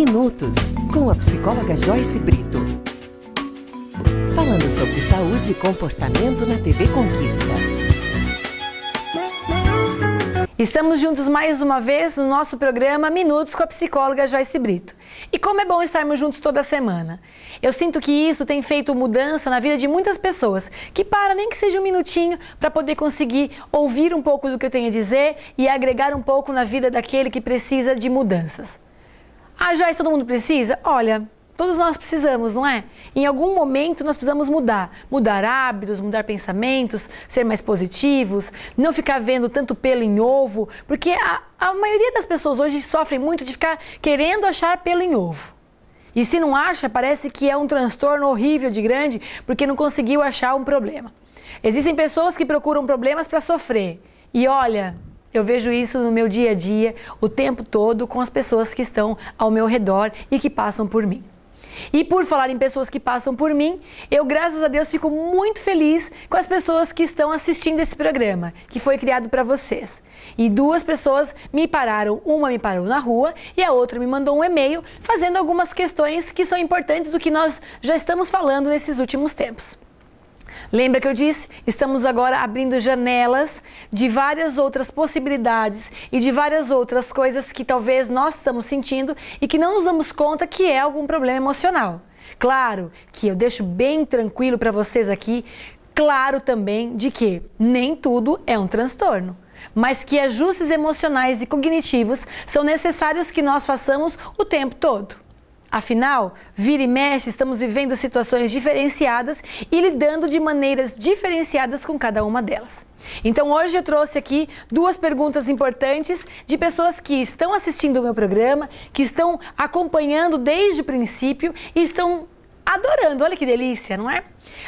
Minutos, com a psicóloga Joyce Brito. Falando sobre saúde e comportamento na TV Conquista. Estamos juntos mais uma vez no nosso programa Minutos com a psicóloga Joyce Brito. E como é bom estarmos juntos toda semana. Eu sinto que isso tem feito mudança na vida de muitas pessoas, que param nem que seja um minutinho para poder conseguir ouvir um pouco do que eu tenho a dizer e agregar um pouco na vida daquele que precisa de mudanças. Ah, Joyce, todo mundo precisa? Olha, todos nós precisamos, não é? Em algum momento nós precisamos mudar. Mudar hábitos, mudar pensamentos, ser mais positivos, não ficar vendo tanto pelo em ovo, porque a maioria das pessoas hoje sofrem muito de ficar querendo achar pelo em ovo. E se não acha, parece que é um transtorno horrível de grande, porque não conseguiu achar um problema. Existem pessoas que procuram problemas para sofrer. E olha, eu vejo isso no meu dia a dia, o tempo todo, com as pessoas que estão ao meu redor e que passam por mim. E por falar em pessoas que passam por mim, eu, graças a Deus, fico muito feliz com as pessoas que estão assistindo esse programa, que foi criado para vocês. E duas pessoas me pararam, uma me parou na rua e a outra me mandou um e-mail fazendo algumas questões que são importantes do que nós já estamos falando nesses últimos tempos. Lembra que eu disse? Estamos agora abrindo janelas de várias outras possibilidades e de várias outras coisas que talvez nós estamos sentindo e que não nos damos conta que é algum problema emocional. Claro que eu deixo bem tranquilo para vocês aqui, claro também de que nem tudo é um transtorno, mas que ajustes emocionais e cognitivos são necessários que nós façamos o tempo todo. Afinal, vira e mexe, estamos vivendo situações diferenciadas e lidando de maneiras diferenciadas com cada uma delas. Então hoje eu trouxe aqui duas perguntas importantes de pessoas que estão assistindo o meu programa, que estão acompanhando desde o princípio e estão adorando. Olha que delícia, não é?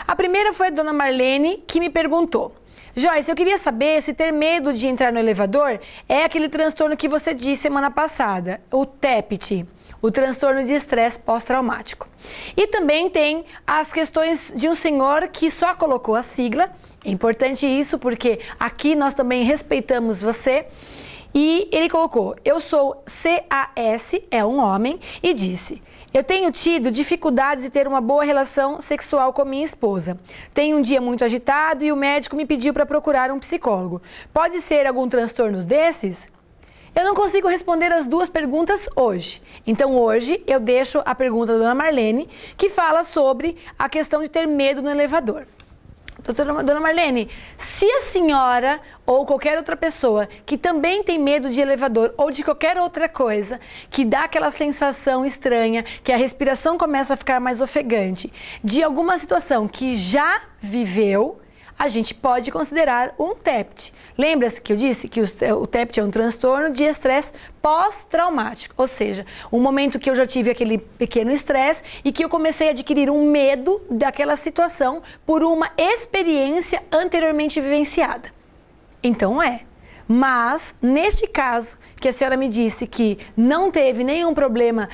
A primeira foi a dona Marlene, que me perguntou: Joyce, eu queria saber se ter medo de entrar no elevador é aquele transtorno que você disse semana passada, o TEPT. O transtorno de estresse pós-traumático. E também tem as questões de um senhor que só colocou a sigla. É importante isso porque aqui nós também respeitamos você. E ele colocou: eu sou CAS, é um homem, e disse: eu tenho tido dificuldades de ter uma boa relação sexual com minha esposa. Tenho um dia muito agitado e o médico me pediu para procurar um psicólogo. Pode ser algum transtorno desses? Eu não consigo responder as duas perguntas hoje. Então hoje eu deixo a pergunta da dona Marlene, que fala sobre a questão de ter medo no elevador. Dona Marlene, se a senhora ou qualquer outra pessoa que também tem medo de elevador ou de qualquer outra coisa, que dá aquela sensação estranha, que a respiração começa a ficar mais ofegante, de alguma situação que já viveu, a gente pode considerar um TEPT. Lembra-se que eu disse que o TEPT é um transtorno de estresse pós-traumático, ou seja, um momento que eu já tive aquele pequeno estresse e que eu comecei a adquirir um medo daquela situação por uma experiência anteriormente vivenciada. Então mas, neste caso, que a senhora me disse que não teve nenhum problema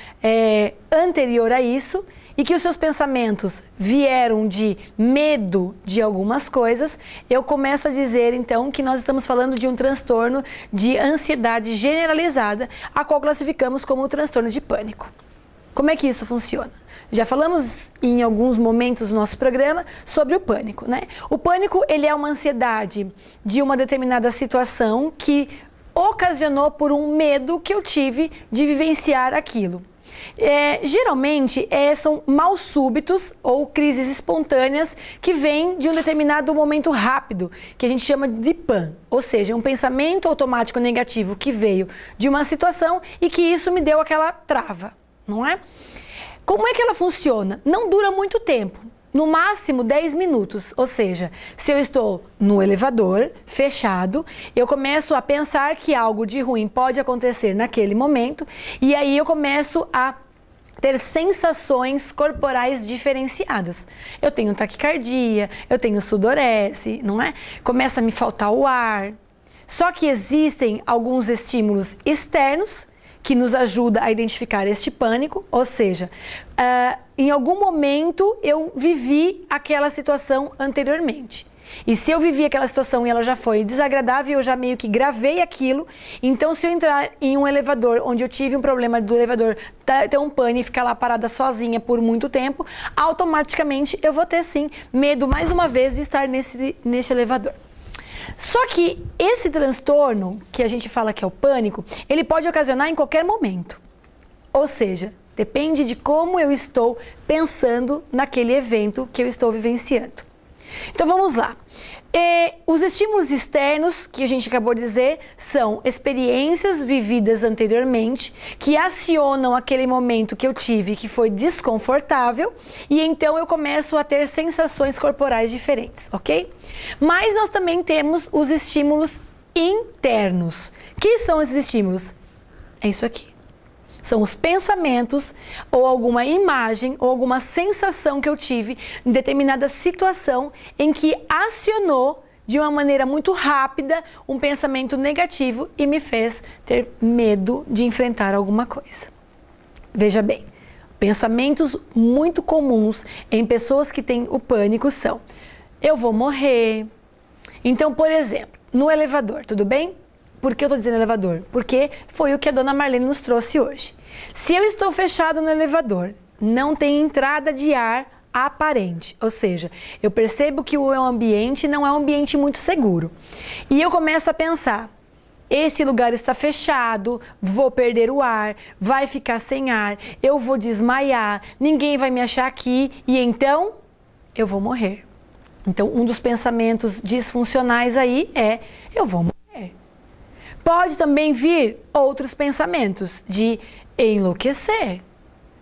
anterior a isso e que os seus pensamentos vieram de medo de algumas coisas, eu começo a dizer, então, que nós estamos falando de um transtorno de ansiedade generalizada, a qual classificamos como o transtorno de pânico. Como é que isso funciona? Já falamos em alguns momentos do nosso programa sobre o pânico, né? O pânico, ele é uma ansiedade de uma determinada situação que ocasionou por um medo que eu tive de vivenciar aquilo. Geralmente são mal súbitos ou crises espontâneas que vêm de um determinado momento rápido, que a gente chama de PAN, ou seja, um pensamento automático negativo que veio de uma situação e que isso me deu aquela trava, não é? Como é que ela funciona? Não dura muito tempo, no máximo 10 minutos, ou seja, se eu estou no elevador, fechado, eu começo a pensar que algo de ruim pode acontecer naquele momento e aí eu começo a ter sensações corporais diferenciadas. Eu tenho taquicardia, eu tenho sudorese, não é? Começa a me faltar o ar. Só que existem alguns estímulos externos que nos ajuda a identificar este pânico, ou seja, em algum momento eu vivi aquela situação anteriormente. E se eu vivi aquela situação e ela já foi desagradável, eu já meio que gravei aquilo. Então, se eu entrar em um elevador onde eu tive um problema do elevador ter um pane e ficar lá parada sozinha por muito tempo, automaticamente eu vou ter sim medo mais uma vez de estar nesse elevador. Só que esse transtorno, que a gente fala que é o pânico, ele pode ocasionar em qualquer momento. Ou seja, depende de como eu estou pensando naquele evento que eu estou vivenciando. Então vamos lá. Os estímulos externos, que a gente acabou de dizer, são experiências vividas anteriormente que acionam aquele momento que eu tive que foi desconfortável e então eu começo a ter sensações corporais diferentes, ok? Mas nós também temos os estímulos internos. Que são esses estímulos? É isso aqui. São os pensamentos ou alguma imagem ou alguma sensação que eu tive em determinada situação em que acionou de uma maneira muito rápida um pensamento negativo e me fez ter medo de enfrentar alguma coisa. Veja bem, pensamentos muito comuns em pessoas que têm o pânico são: eu vou morrer. Então, por exemplo, no elevador, tudo bem? Por que eu estou dizendo elevador? Porque foi o que a dona Marlene nos trouxe hoje. Se eu estou fechado no elevador, não tem entrada de ar aparente, ou seja, eu percebo que o ambiente não é um ambiente muito seguro. E eu começo a pensar: este lugar está fechado, vou perder o ar, vai ficar sem ar, eu vou desmaiar, ninguém vai me achar aqui e então eu vou morrer. Então, um dos pensamentos disfuncionais aí é: eu vou morrer. Pode também vir outros pensamentos de enlouquecer.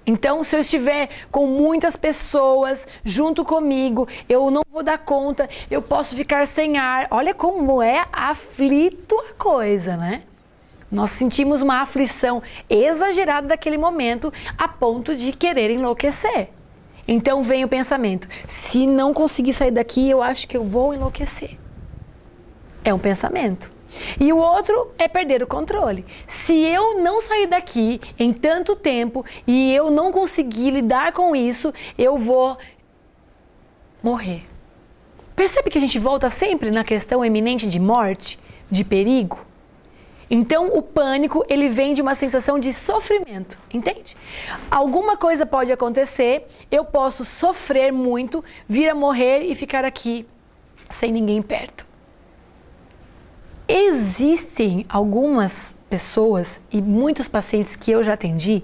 Então, se eu estiver com muitas pessoas junto comigo, eu não vou dar conta, eu posso ficar sem ar. Olha como é aflito a coisa, né? Nós sentimos uma aflição exagerada daquele momento a ponto de querer enlouquecer. Então vem o pensamento: se não conseguir sair daqui, eu acho que eu vou enlouquecer. É um pensamento. E o outro é perder o controle. Se eu não sair daqui em tanto tempo e eu não conseguir lidar com isso, eu vou morrer. Percebe que a gente volta sempre na questão eminente de morte, de perigo? Então o pânico, ele vem de uma sensação de sofrimento, entende? Alguma coisa pode acontecer, eu posso sofrer muito, vir a morrer e ficar aqui sem ninguém perto. Existem algumas pessoas e muitos pacientes que eu já atendi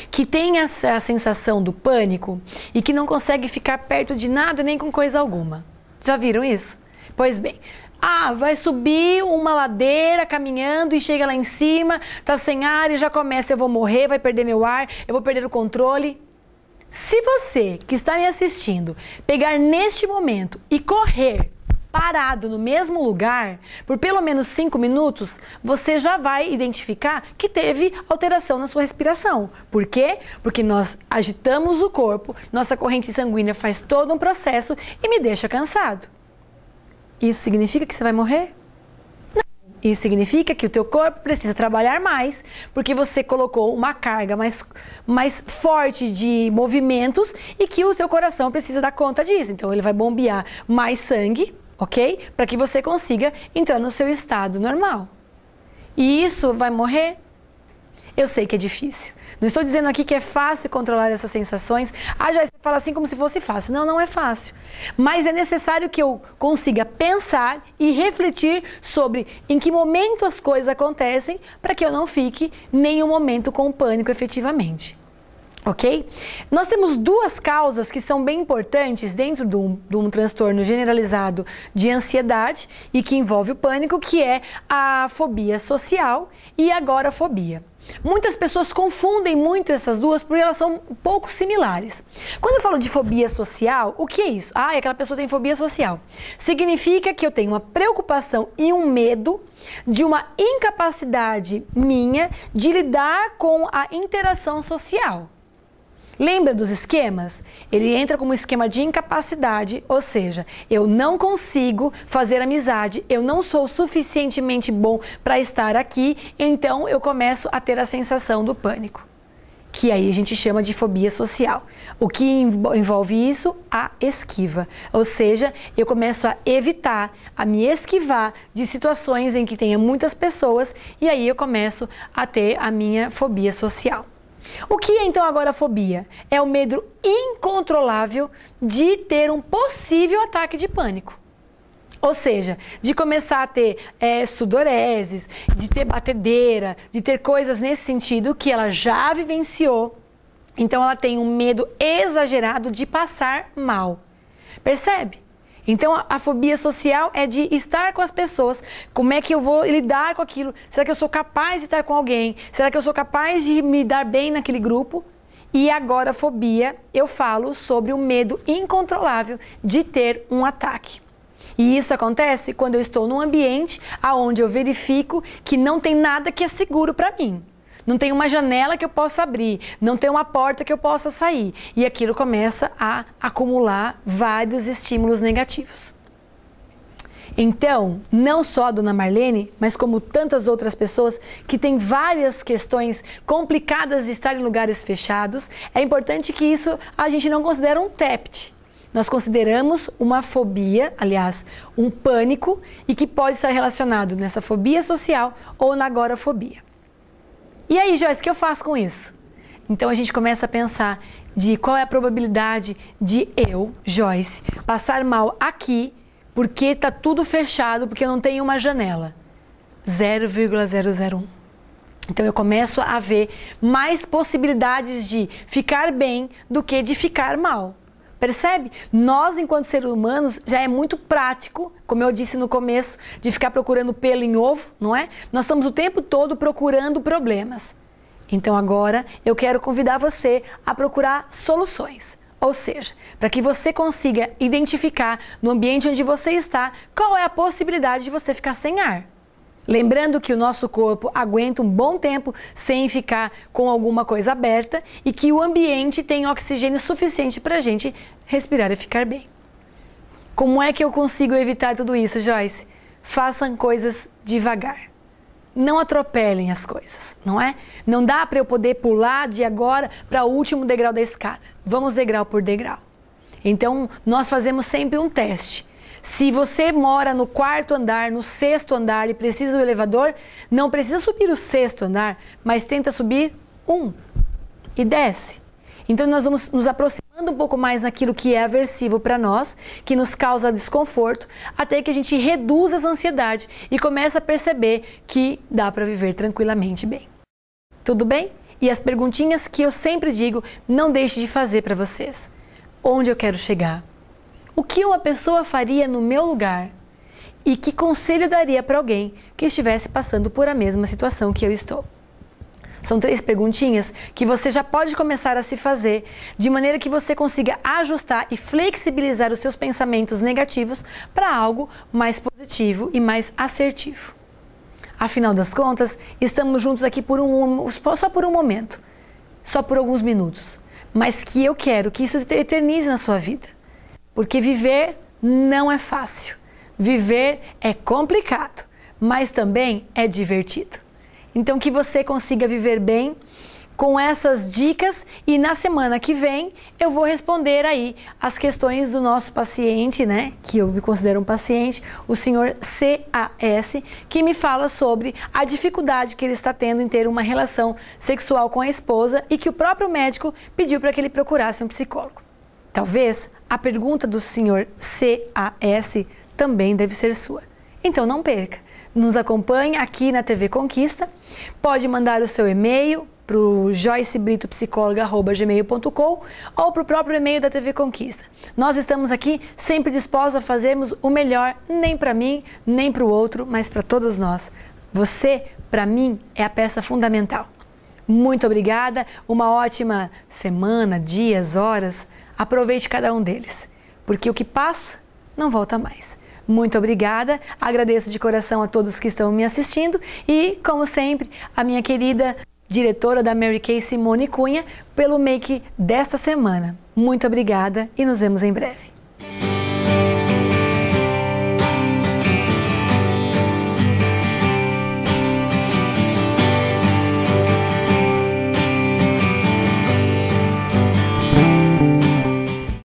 que têm essa sensação do pânico e que não conseguem ficar perto de nada nem com coisa alguma. Já viram isso? Pois bem, vai subir uma ladeira caminhando e chega lá em cima, tá sem ar e já começa: eu vou morrer, vai perder meu ar, eu vou perder o controle. Se você que está me assistindo pegar neste momento e correr parado no mesmo lugar por pelo menos 5 minutos, você já vai identificar que teve alteração na sua respiração. Por quê? Porque nós agitamos o corpo, nossa corrente sanguínea faz todo um processo e me deixa cansado. Isso significa que você vai morrer? Não. Isso significa que o teu corpo precisa trabalhar mais, porque você colocou uma carga mais forte de movimentos e que o seu coração precisa dar conta disso. Então ele vai bombear mais sangue, ok? Para que você consiga entrar no seu estado normal. E isso vai morrer? Eu sei que é difícil. Não estou dizendo aqui que é fácil controlar essas sensações. Já você fala assim como se fosse fácil. Não, não é fácil. Mas é necessário que eu consiga pensar e refletir sobre em que momento as coisas acontecem para que eu não fique nenhum momento com pânico efetivamente. Ok? Nós temos duas causas que são bem importantes dentro de um transtorno generalizado de ansiedade e que envolve o pânico, que é a fobia social e a agorafobia. Muitas pessoas confundem muito essas duas porque elas são um pouco similares. Quando eu falo de fobia social, o que é isso? Aquela pessoa tem fobia social. Significa que eu tenho uma preocupação e um medo de uma incapacidade minha de lidar com a interação social. Lembra dos esquemas? Ele entra como um esquema de incapacidade, ou seja, eu não consigo fazer amizade, eu não sou suficientemente bom para estar aqui, então eu começo a ter a sensação do pânico. que aí a gente chama de fobia social. O que envolve isso? A esquiva. Ou seja, eu começo a evitar, a me esquivar de situações em que tenha muitas pessoas e aí eu começo a ter a minha fobia social. O que é então agora a fobia? É o medo incontrolável de ter um possível ataque de pânico. Ou seja, de começar a ter sudoreses, de ter batedeira, de ter coisas nesse sentido que ela já vivenciou. Então ela tem um medo exagerado de passar mal. Percebe? Então a fobia social é de estar com as pessoas. Como é que eu vou lidar com aquilo? Será que eu sou capaz de estar com alguém? Será que eu sou capaz de me dar bem naquele grupo? E agora a fobia, eu falo sobre o medo incontrolável de ter um ataque. E isso acontece quando eu estou num ambiente onde eu verifico que não tem nada que é seguro para mim. Não tem uma janela que eu possa abrir, não tem uma porta que eu possa sair. E aquilo começa a acumular vários estímulos negativos. Então, não só a dona Marlene, mas como tantas outras pessoas que têm várias questões complicadas de estar em lugares fechados, é importante que isso a gente não considere um TEPT. Nós consideramos uma fobia, aliás, um pânico, e que pode estar relacionado nessa fobia social ou na agorafobia. E aí, Joyce, o que eu faço com isso? Então a gente começa a pensar de qual é a probabilidade de eu, Joyce, passar mal aqui porque está tudo fechado, porque eu não tenho uma janela. 0,001. Então eu começo a ver mais possibilidades de ficar bem do que de ficar mal. Percebe? Nós, enquanto seres humanos, já é muito prático, como eu disse no começo, de ficar procurando pelo em ovo, não é? Nós estamos o tempo todo procurando problemas. Então agora eu quero convidar você a procurar soluções. Ou seja, para que você consiga identificar no ambiente onde você está, qual é a possibilidade de você ficar sem ar. Lembrando que o nosso corpo aguenta um bom tempo sem ficar com alguma coisa aberta e que o ambiente tem oxigênio suficiente para a gente respirar e ficar bem. Como é que eu consigo evitar tudo isso, Joyce? Façam coisas devagar. Não atropelem as coisas, não é? Não dá para eu poder pular de agora para o último degrau da escada. Vamos degrau por degrau. Então, nós fazemos sempre um teste. Se você mora no 4º andar, no 6º andar e precisa do elevador, não precisa subir o 6º andar, mas tenta subir 1 e desce. Então nós vamos nos aproximando um pouco mais naquilo que é aversivo para nós, que nos causa desconforto, até que a gente reduza essa ansiedade e começa a perceber que dá para viver tranquilamente bem. Tudo bem? E as perguntinhas que eu sempre digo, não deixe de fazer para vocês. Onde eu quero chegar? O que uma pessoa faria no meu lugar? E que conselho daria para alguém que estivesse passando por a mesma situação que eu estou? São 3 perguntinhas que você já pode começar a se fazer, de maneira que você consiga ajustar e flexibilizar os seus pensamentos negativos para algo mais positivo e mais assertivo. Afinal das contas, estamos juntos aqui só por um momento, só por alguns minutos, mas que eu quero que isso eternize na sua vida. Porque viver não é fácil, viver é complicado, mas também é divertido. Então que você consiga viver bem com essas dicas e na semana que vem eu vou responder aí as questões do nosso paciente, né, que eu me considero um paciente, o senhor CAS, que me fala sobre a dificuldade que ele está tendo em ter uma relação sexual com a esposa e que o próprio médico pediu para que ele procurasse um psicólogo. Talvez a pergunta do senhor CAS também deve ser sua. Então não perca. Nos acompanhe aqui na TV Conquista. Pode mandar o seu e-mail para o joycebritopsicologa@gmail.com ou para o próprio e-mail da TV Conquista. Nós estamos aqui sempre dispostos a fazermos o melhor, nem para mim, nem para o outro, mas para todos nós. Você, para mim, é a peça fundamental. Muito obrigada, uma ótima semana, dias, horas. Aproveite cada um deles, porque o que passa não volta mais. Muito obrigada, agradeço de coração a todos que estão me assistindo e, como sempre, a minha querida diretora da Mary Kay, Simone Cunha, pelo make desta semana. Muito obrigada e nos vemos em breve.